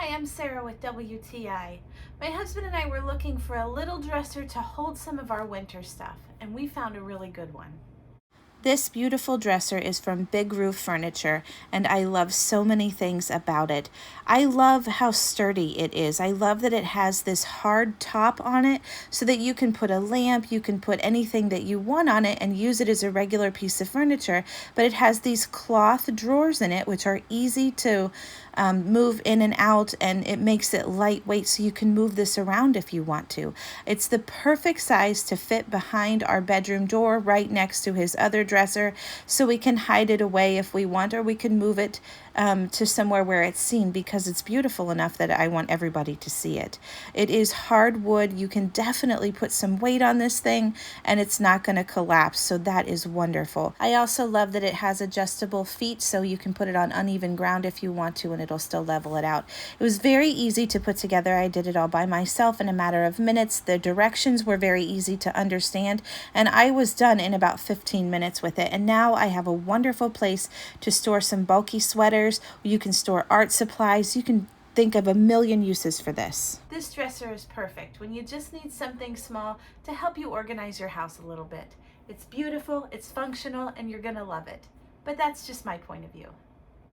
Hi, I'm Sarah with WTI. My husband and I were looking for a little dresser to hold some of our winter stuff, and we found a really good one. This beautiful dresser is from Bigroof Furniture, and I love so many things about it. I love how sturdy it is. I love that it has this hard top on it so that you can put a lamp, you can put anything that you want on it and use it as a regular piece of furniture, but it has these cloth drawers in it which are easy to move in and out, and it makes it lightweight so you can move this around if you want to. It's the perfect size to fit behind our bedroom door right next to his other dresser, so we can hide it away if we want, or we can move it to somewhere where it's seen, because it's beautiful enough that I want everybody to see it. It is hardwood. You can definitely put some weight on this thing and it's not going to collapse, so that is wonderful. I also love that it has adjustable feet, so you can put it on uneven ground if you want to, and it'll still level it out. It was very easy to put together. I did it all by myself in a matter of minutes. The directions were very easy to understand, and I was done in about 15 minutes with it. And now I have a wonderful place to store some bulky sweaters. You can store art supplies. You can think of a million uses for this. This dresser is perfect when you just need something small to help you organize your house a little bit. It's beautiful, it's functional, and you're gonna love it. But that's just my point of view.